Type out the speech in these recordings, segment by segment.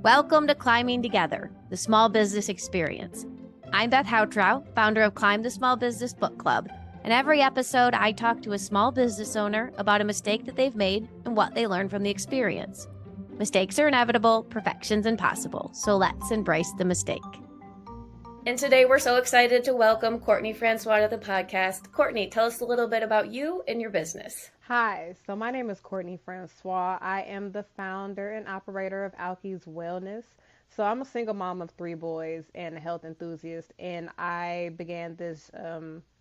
Welcome to Climbing Together, the small business experience. I'm Beth Houtrow, founder of Climb the Small Business Book Club, and every episode I talk to a small business owner about a mistake that they've made and what they learned from the experience. Mistakes are inevitable, perfection's impossible, so let's embrace the mistake. And today we're so excited to welcome Courtney Francois to the podcast. Courtney, tell us a little bit about you and your business. Hi, so my name is Courtney Francois. I am the founder and operator of Alkies Wellness. So I'm a single mom of 3 boys and a health enthusiast, and I began this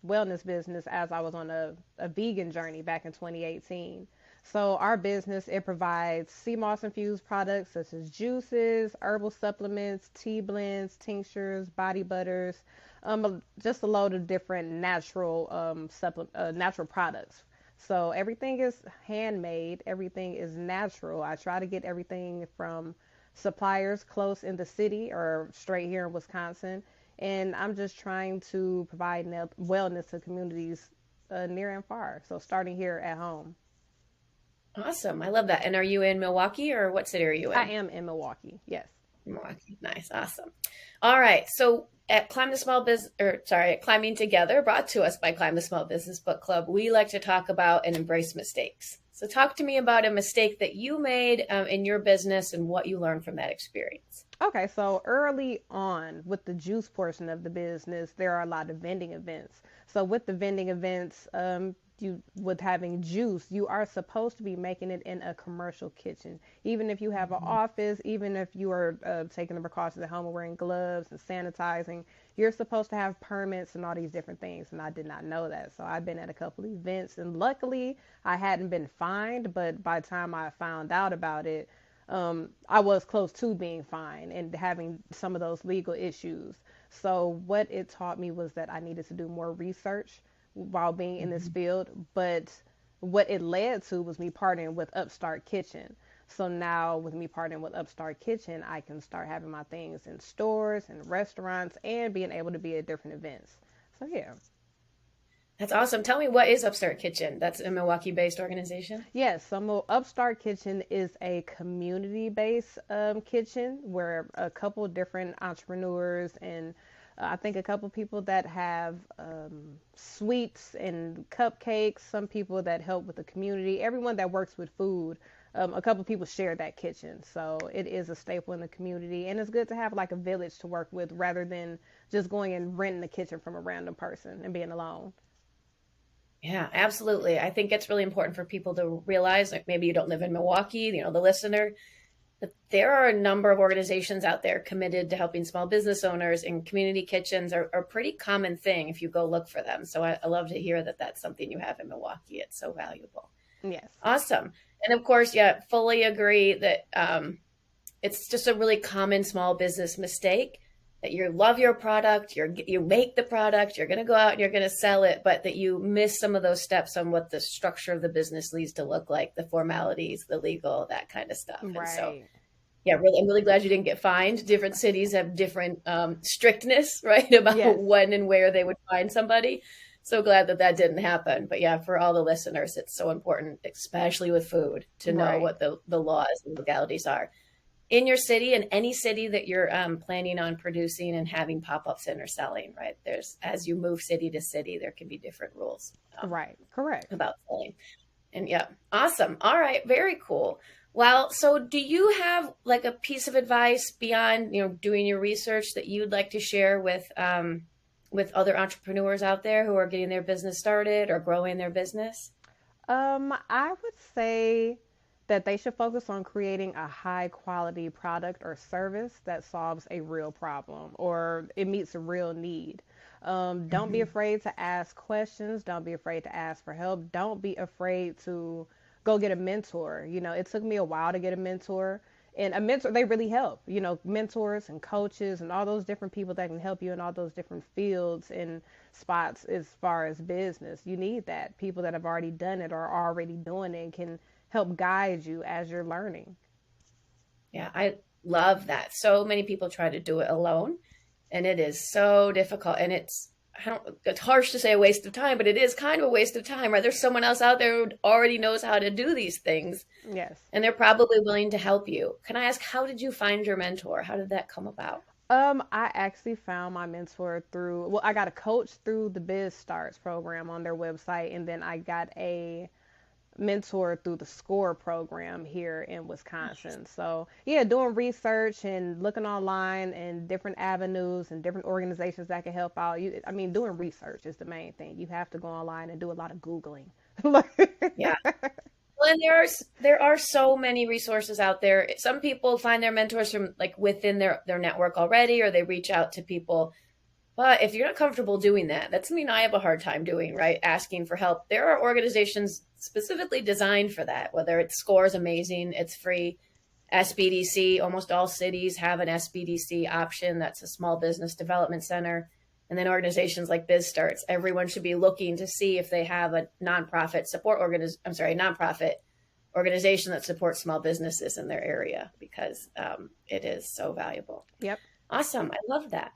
wellness business as I was on a vegan journey back in 2018. So our business, it provides sea moss infused products such as juices, herbal supplements, tea blends, tinctures, body butters, just a load of different natural natural products. So everything is handmade, everything is natural. I try to get everything from suppliers close in the city or straight here in Wisconsin. And I'm just trying to provide wellness to communities near and far. So starting here at home. Awesome. I love that. And are you in Milwaukee or what city are you in? I am in Milwaukee. Yes. Milwaukee. Nice. Awesome. All right. So at Climbing Together, brought to us by Climb the Small Business Book Club, we like to talk about and embrace mistakes. So talk to me about a mistake that you made in your business and what you learned from that experience. Okay, so early on with the juice portion of the business, there are a lot of vending events. So with the vending events, with having juice, you are supposed to be making it in a commercial kitchen. Even if you have an office, even if you are taking the precautions at home, wearing gloves and sanitizing, you're supposed to have permits and all these different things. And I did not know that. So I've been at a couple of events, and luckily I hadn't been fined. But by the time I found out about it, I was close to being fined and having some of those legal issues. So what it taught me was that I needed to do more research while being in this field, but what it led to was me partnering with Upstart Kitchen. So now with me partnering with Upstart Kitchen, I can start having my things in stores and restaurants and being able to be at different events. So yeah. That's awesome. Tell me, what is Upstart Kitchen? That's a Milwaukee-based organization? Yes, so Upstart Kitchen is a community-based kitchen where a couple different entrepreneurs and I think a couple people that have sweets and cupcakes, some people that help with the community, everyone that works with food, a couple people share that kitchen. So it is a staple in the community, and it's good to have like a village to work with rather than just going and renting the kitchen from a random person and being alone. Yeah, absolutely. I think it's really important for people to realize, like maybe you don't live in Milwaukee, the listener, that there are a number of organizations out there committed to helping small business owners, and community kitchens are a pretty common thing if you go look for them. So I love to hear that that's something you have in Milwaukee. It's so valuable. Yes. Awesome. And of course, yeah, fully agree that it's just a really common small business mistake that you love your product, you make the product, you're going to go out and you're going to sell it, but that you miss some of those steps on what the structure of the business needs to look like, the formalities, the legal, that kind of stuff. Right. And so, yeah, I'm really glad you didn't get fined. Different cities have different strictness, right, about when and where they would fine somebody. So glad that didn't happen. But yeah, for all the listeners, it's so important, especially with food, to know what the laws and legalities are in your city and any city that you're planning on producing and having pop-ups in or selling, right? As you move city to city, there can be different rules. Right. Correct. About selling. And yeah, awesome. All right. Very cool. Well, so do you have like a piece of advice beyond, doing your research that you'd like to share with other entrepreneurs out there who are getting their business started or growing their business? I would say that they should focus on creating a high quality product or service that solves a real problem or it meets a real need. Don't be afraid to ask questions. Don't be afraid to ask for help. Don't be afraid to go get a mentor. It took me a while to get a mentor, and a mentor, they really help, mentors and coaches and all those different people that can help you in all those different fields and spots as far as business. You need that. People that have already done it or are already doing it can help guide you as you're learning. Yeah, I love that. So many people try to do it alone, and it is so difficult. And it's harsh to say a waste of time, but it is kind of a waste of time, right? There's someone else out there who already knows how to do these things, Yes. and they're probably willing to help you. Can I ask, how did you find your mentor? How did that come about? I actually found my mentor through, well, I got a coach through the Biz Starts program on their website, and then I got a mentor through the SCORE program here in Wisconsin. So, yeah, doing research and looking online and different avenues and different organizations that can help out. I mean, doing research is the main thing. You have to go online and do a lot of Googling. Yeah. Well, and there are so many resources out there. Some people find their mentors from like within their network already, or they reach out to people. But if you're not comfortable doing that, that's something I have a hard time doing, right? Asking for help. There are organizations specifically designed for that, whether it's SCORE is amazing, it's free. SBDC, almost all cities have an SBDC option. That's a small business development center. And then organizations like BizStarts, everyone should be looking to see if they have a nonprofit nonprofit organization that supports small businesses in their area, because it is so valuable. Yep. Awesome. I love that.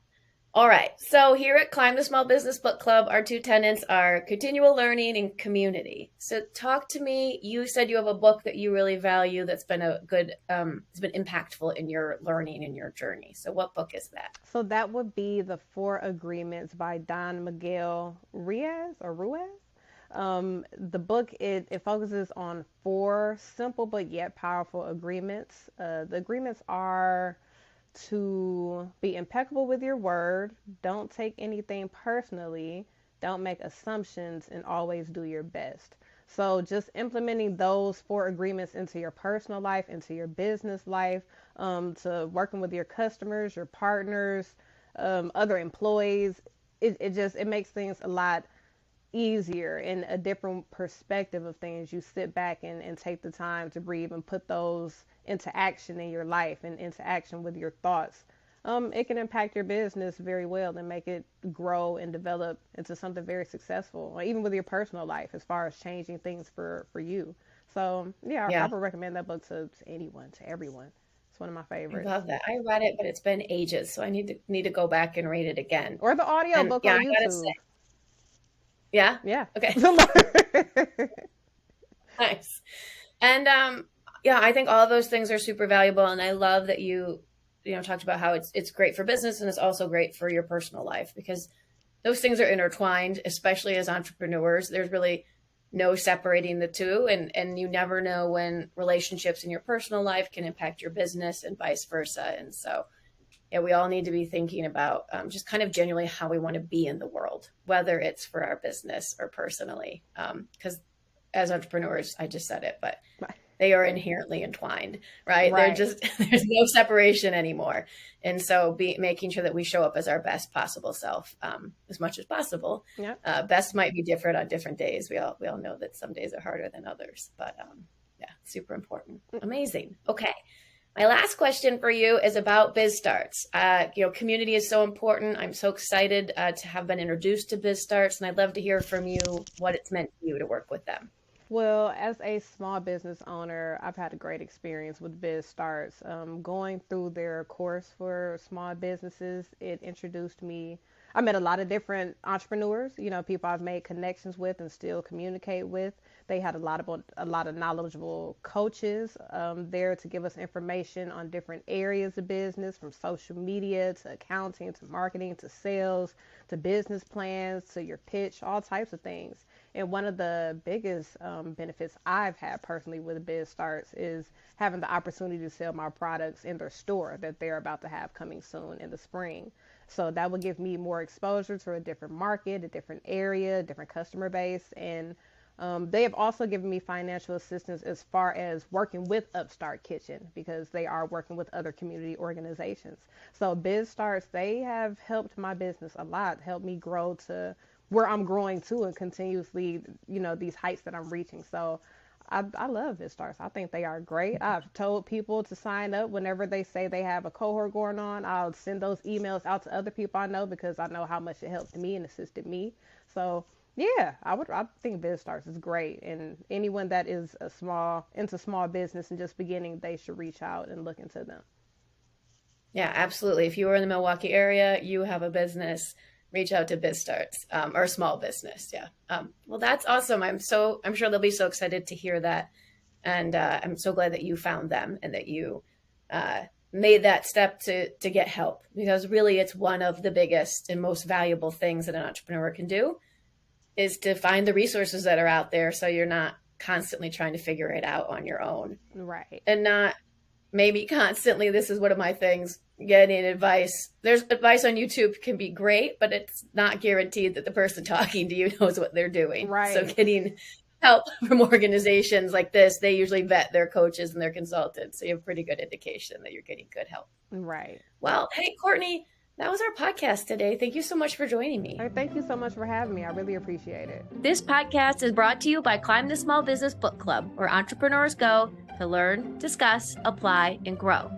All right. So here at Climb the Small Business Book Club, our two tenets are continual learning and community. So talk to me. You said you have a book that you really value that's been it's been impactful in your learning and your journey. So what book is that? So that would be The Four Agreements by Don Miguel Ruiz. The book, it focuses on four simple but yet powerful agreements. The agreements are to be impeccable with your word, don't take anything personally, don't make assumptions, and always do your best. So just implementing those four agreements into your personal life, into your business life, to working with your customers, your partners, other employees, it makes things a lot easier and a different perspective of things. You sit back and take the time to breathe and put those into action in your life and into action with your thoughts. It can impact your business very well and make it grow and develop into something very successful, or even with your personal life as far as changing things for you. So, yeah, I Yeah, would recommend that book to anyone, to everyone. It's one of my I favorites. love that. I read it, but it's been ages, so I need to go back and read it again. Or the audio And book yeah, on I gotta say, YouTube. yeah, Yeah. okay, nice. And yeah, I think all of those things are super valuable, and I love that you talked about how it's great for business and it's also great for your personal life, because those things are intertwined, especially as entrepreneurs. There's really no separating the two, and you never know when relationships in your personal life can impact your business and vice versa. And so, yeah, we all need to be thinking about just kind of genuinely how we want to be in the world, whether it's for our business or personally. Because as entrepreneurs, I just said it, but they are inherently entwined, right? They're Right. just, there's no separation anymore. And so making sure that we show up as our best possible self as much as possible. Yeah. Best might be different on different days. We all know that some days are harder than others, but yeah, super important. Amazing. Okay. My last question for you is about BizStarts. Community is so important. I'm so excited to have been introduced to BizStarts, and I'd love to hear from you what it's meant to you to work with them. Well, as a small business owner, I've had a great experience with Biz Starts. Going through their course for small businesses, it introduced me. I met a lot of different entrepreneurs, people I've made connections with and still communicate with. They had a lot of knowledgeable coaches there to give us information on different areas of business, from social media to accounting to marketing to sales to business plans to your pitch, all types of things. And one of the biggest benefits I've had personally with Biz Starts is having the opportunity to sell my products in their store that they're about to have coming soon in the spring. So that will give me more exposure to a different market, a different area, a different customer base. And they have also given me financial assistance as far as working with Upstart Kitchen, because they are working with other community organizations. So Biz Starts, they have helped my business a lot, helped me grow to where I'm growing to and continuously, these heights that I'm reaching. So I love BizStarts. I think they are great. I've told people to sign up whenever they say they have a cohort going on. I'll send those emails out to other people I know, because I know how much it helped me and assisted me. So yeah, I think BizStarts is great, and anyone that is into small business and just beginning, they should reach out and look into them. Yeah, absolutely. If you are in the Milwaukee area, you have a business, reach out to BizStarts or small business. Yeah. Well, that's awesome. I'm sure they'll be so excited to hear that. And I'm so glad that you found them and that you made that step to get help, because really it's one of the biggest and most valuable things that an entrepreneur can do is to find the resources that are out there, so you're not constantly trying to figure it out on your own. Right. And not maybe constantly, this is one of my things, getting advice. There's advice on YouTube can be great, but it's not guaranteed that the person talking to you knows what they're doing. Right. So getting help from organizations like this, they usually vet their coaches and their consultants. So you have pretty good indication that you're getting good help. Right. Well, hey, Courtney, that was our podcast today. Thank you so much for joining me. Thank you so much for having me. I really appreciate it. This podcast is brought to you by Climb the Small Business Book Club, where entrepreneurs go to learn, discuss, apply, and grow.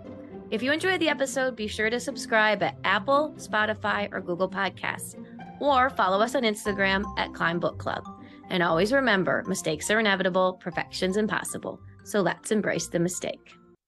If you enjoyed the episode, be sure to subscribe at Apple, Spotify, or Google Podcasts, or follow us on Instagram at Climb Book Club. And always remember, mistakes are inevitable, perfection's impossible. So let's embrace the mistake.